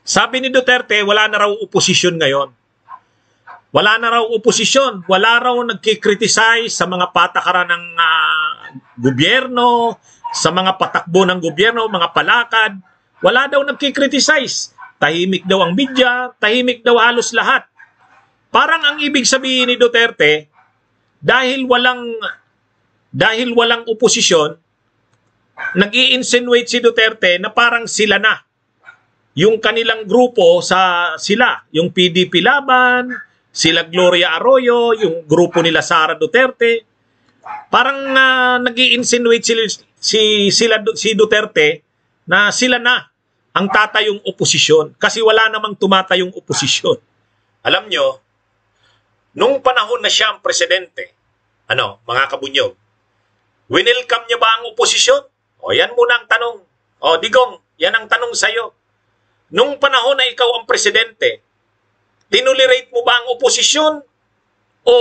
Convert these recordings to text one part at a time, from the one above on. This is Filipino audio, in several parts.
Sabi ni Duterte, wala na raw oposisyon ngayon. Wala na raw oposisyon. Wala raw nagkikriticize sa mga patakaran ng gobyerno, sa mga patakbo ng gobyerno, mga palakad. Wala daw nagkikriticize. Tahimik daw ang media, tahimik daw halos lahat. Parang ang ibig sabihin ni Duterte, dahil walang oposisyon, nag-i-insinuate si Duterte na parang sila na. Yung kanilang grupo sila, yung PDP Laban, sila Gloria Arroyo, yung grupo nila Sara Duterte. Parang nag-i-insinuate si Duterte na sila na ang tatayong oposisyon kasi wala namang tumatayong oposisyon. Alam nyo, nung panahon na siya ang presidente, mga kabunyog, winelcome niya ba ang oposisyon? O yan muna ang tanong. O Digong, yan ang tanong sa'yo. Nung panahon na ikaw ang presidente, tinulerate mo ba ang oposisyon o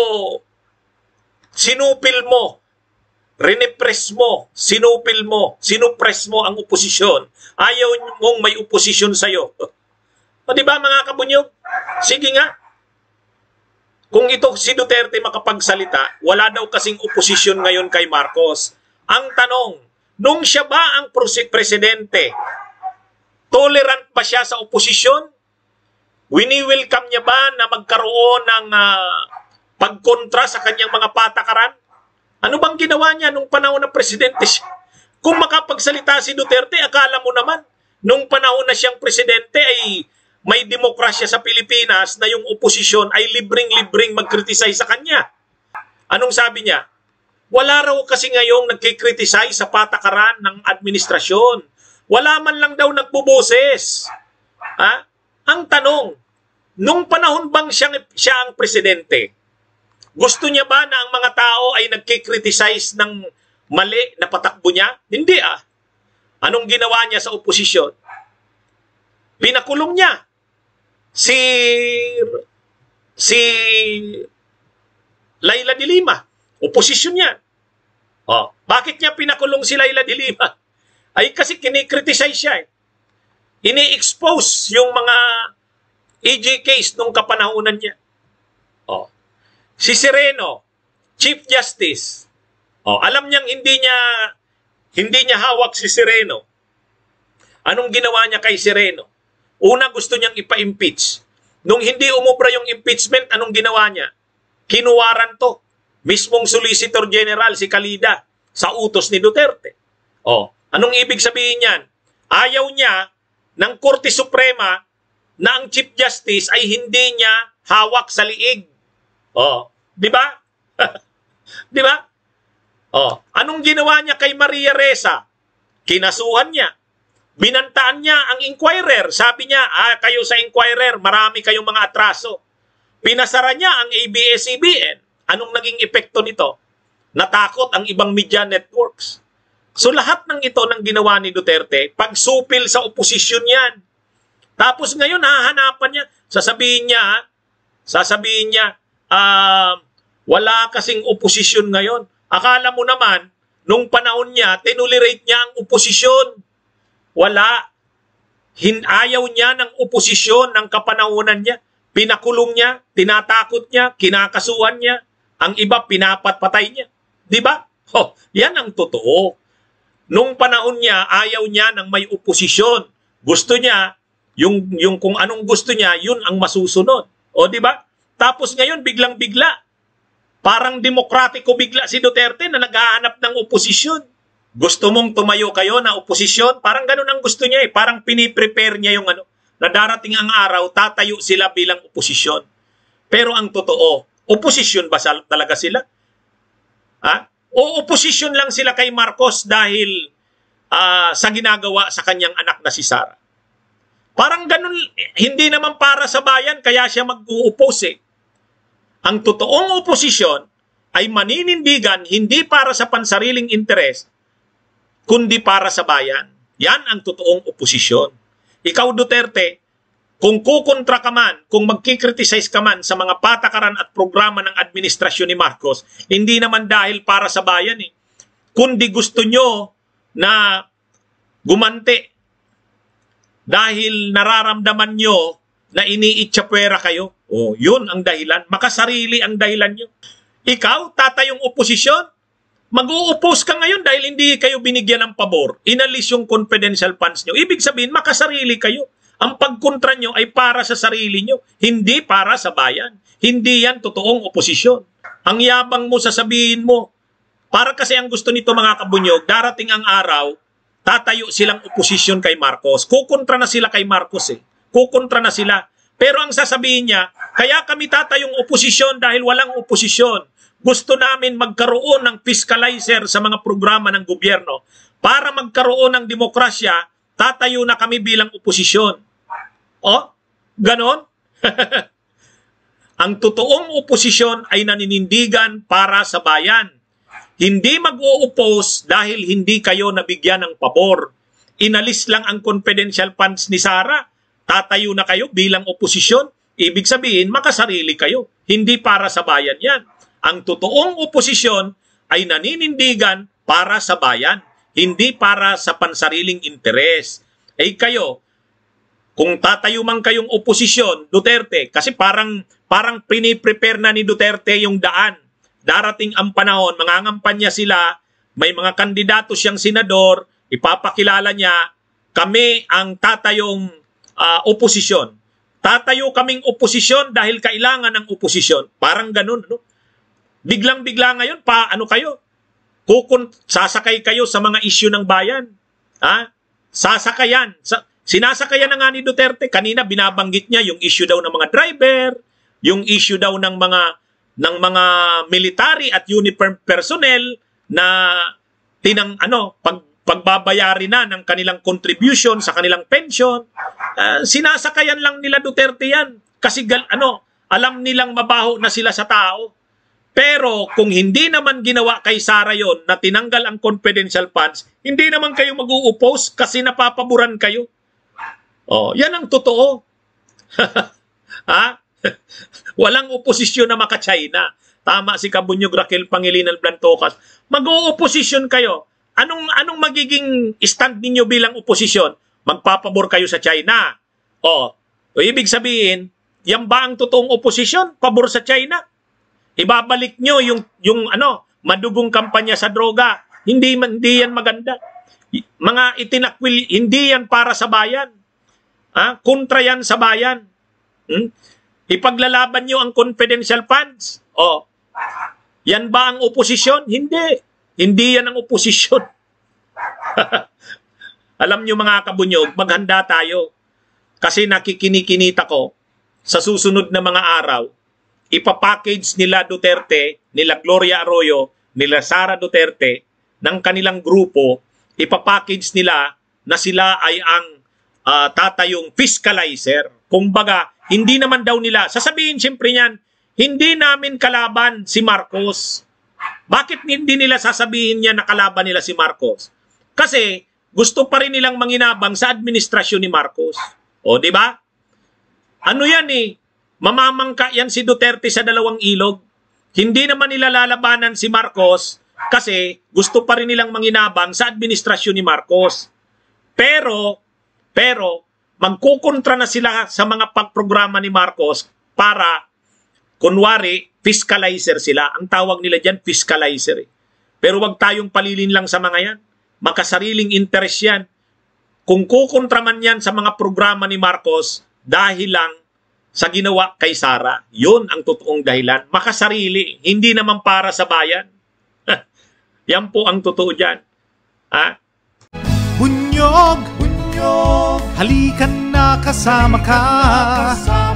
sinupil mo, rinepres mo, sinupress mo ang oposisyon? Ayaw mong may oposisyon sa'yo. O diba mga kabunyog? Sige nga. Kung ito si Duterte makapagsalita, wala daw kasing oposisyon ngayon kay Marcos. Ang tanong, nung siya ba ang presidente, tolerant ba siya sa oposisyon? Wini-welcome niya ba na magkaroon ng pagkontra sa kanyang mga patakaran? Ano bang ginawa niya nung panahon na presidente siya? Kung makapagsalita si Duterte, akala mo naman, nung panahon na siyang presidente ay may demokrasya sa Pilipinas na yung oposisyon ay libreng-libreng mag-criticize sa kanya. Anong sabi niya? Wala raw kasi ngayong nagkikriticize sa patakaran ng administrasyon. Wala man lang daw nagbuboses. Ang tanong, nung panahon bang siya ang presidente, gusto niya ba na ang mga tao ay nagkikriticize ng mali na patakbo niya? Hindi Anong ginawa niya sa oposisyon? Pinakulong niya si Laila de Lima. Oposisyon niya. Bakit niya pinakulong si Laila de Lima? Ay kasi kinikriticize siya. Ini-expose yung mga EJ case nung kapanahunan niya. Si Sereno, Chief Justice. Alam niyang hindi niya hawak si Sereno. Anong ginawa niya kay Sereno? Una, gusto niyang ipa-impeach. Nung hindi umubra yung impeachment, anong ginawa niya? Kinuwaran to. Mismong Solicitor General, si Calida, sa utos ni Duterte. Anong ibig sabihin niyan? Ayaw niya ng Korte Suprema na ang Chief Justice ay hindi niya hawak sa liig. Di ba? Di ba? Anong ginawa niya kay Maria Ressa? Kinasuhan niya. Binantaan niya ang inquirer. Sabi niya, kayo sa inquirer, marami kayong mga atraso. Pinasara niya ang ABS-CBN. Anong naging epekto nito? Natakot ang ibang media networks. So lahat ng ito ng ginawa ni Duterte, pagsupil sa oposisyon yan. Tapos ngayon, hahanapan niya, sasabihin niya, wala kasing oposisyon ngayon. Akala mo naman, nung panahon niya, tinulerate niya ang oposisyon. Wala. Ayaw niya ng oposisyon ng kapanahunan niya. Pinakulong niya, tinatakot niya, kinakasuhan niya. Ang iba, pinapatpatay niya. Di ba? Yan ang totoo. Nung panahon niya, ayaw niya ng may oposisyon. Gusto niya, yung kung anong gusto niya, yun ang masusunod. Di ba? Tapos ngayon, biglang-bigla. Parang demokratiko bigla si Duterte na naghahanap ng oposisyon. Gusto mong tumayo kayo na oposisyon? Parang ganun ang gusto niya Parang piniprepare niya yung na darating ang araw, tatayo sila bilang oposisyon. Pero ang totoo, oposisyon ba talaga sila? O oposisyon lang sila kay Marcos dahil sa ginagawa sa kanyang anak na si Sara? Parang ganun, hindi naman para sa bayan, kaya siya mag-uupose. Ang totoong oposisyon ay maninindigan hindi para sa pansariling interes, kundi para sa bayan. Yan ang totoong oposisyon. Ikaw, Duterte, kung kukontra ka man, kung magkikriticize ka man sa mga patakaran at programa ng administrasyon ni Marcos, hindi naman dahil para sa bayan kundi gusto nyo na gumante dahil nararamdaman nyo na iniitsapwera kayo. O, yun ang dahilan. Makasarili ang dahilan nyo. Ikaw, tatayong oposisyon, mag-uupos ka ngayon dahil hindi kayo binigyan ng pabor. Inalis yung confidential funds nyo. Ibig sabihin, makasarili kayo. Ang pagkontra nyo ay para sa sarili nyo, hindi para sa bayan. Hindi yan totoong oposisyon. Ang yabang mo, sasabihin mo, para kasi ang gusto nito mga kabunyog, darating ang araw, tatayo silang oposisyon kay Marcos. Kukontra na sila kay Marcos eh. Kukontra na sila. Pero ang sasabihin niya, kaya kami tatayong oposisyon dahil walang oposisyon. Gusto namin magkaroon ng fiscalizer sa mga programa ng gobyerno. Para magkaroon ng demokrasya, tatayo na kami bilang oposisyon. O, ganon? Ang totoong oposisyon ay naninindigan para sa bayan. Hindi mag-o-oppose dahil hindi kayo nabigyan ng pabor. Inalis lang ang confidential funds ni Sara. Tatayo na kayo bilang oposisyon. Ibig sabihin, makasarili kayo. Hindi para sa bayan yan. Ang totoong oposisyon ay naninindigan para sa bayan. Hindi para sa pansariling interes. Eh kayo, kung tatayo man kayong oposisyon, Duterte, kasi parang piniprepare na ni Duterte yung daan. Darating ang panahon, mangangampanya sila, may mga kandidato siyang senador, ipapakilala niya, kami ang tatayong oposisyon. Tatayo kaming oposisyon dahil kailangan ng oposisyon. Parang ganun, no? Biglang-bigla ngayon, ano kayo? Sasakay kayo sa mga issue ng bayan. Ha? Sasakayan. Sinasakayan na nga ni Duterte. Kanina binabanggit niya yung issue daw ng mga driver, yung issue daw ng mga military at uniform personnel na pagbabayari na ng kanilang contribution sa kanilang pension. Sinasakayan lang nila Duterte yan kasi alam nilang mabaho na sila sa tao. Pero kung hindi naman ginawa kay Sara yon na tinanggal ang confidential funds, hindi naman kayo mag-u-oppose kasi napapaboran kayo. Oh, yan ang totoo. Ha? Walang oposisyon na maka-China. Tama si Kabunyog Raquel Pangilinan Blantokas. Mag-o-oposisyon kayo. Anong magiging stand ninyo bilang oposisyon? Magpapabor kayo sa China. O ibig sabihin, yan ba ang totoong oposisyon? Pabor sa China? Ibabalik nyo yung madugong kampanya sa droga. Hindi yan maganda. Mga itinakwil, hindi yan para sa bayan. Kontra yan sa bayan. Ipaglalaban nyo ang confidential funds. Yan ba ang oposisyon? Hindi. Hindi yan ang oposisyon. Alam nyo mga kabunyog, maghanda tayo. Kasi nakikinikinita ko, sa susunod na mga araw, ipapackage nila Duterte, nila Gloria Arroyo, nila Sara Duterte, ng kanilang grupo, ipapackage nila na sila ay ang tatayong fiscalizer. Kumbaga, hindi naman daw nila, sasabihin siyempre niyan, hindi namin kalaban si Marcos. Bakit hindi nila sasabihin niya na kalaban nila si Marcos? Kasi gusto pa rin nilang manginabang sa administrasyon ni Marcos. O, di ba? Ano yan eh? Mamamangka yan si Duterte sa dalawang ilog. Hindi naman nila lalabanan si Marcos kasi gusto pa rin nilang manginabang sa administrasyon ni Marcos. Pero magkukontra na sila sa mga pagprograma ni Marcos para, kunwari, fiscalizer sila. Ang tawag nila dyan, fiscalizer. Pero wag tayong palilin lang sa mga yan. Makasariling interest yan. Kung kukontra man yan sa mga programa ni Marcos dahil lang sa ginawa kay Sara, yun ang totoong dahilan. Makasarili, hindi naman para sa bayan. Yan po ang totoo dyan. Bunyog, halikan na kasama ka.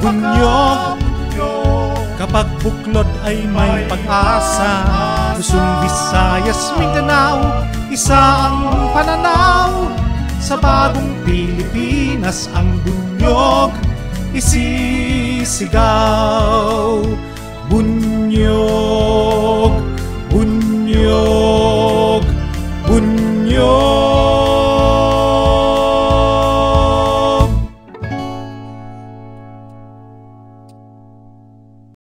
Bunyog, kapag buklod ay may pag-asa. Luzon, Visayas, Mindanao, isa ang pananaw. Sa bagong Pilipinas ang bunyog isisigaw. Bunyog.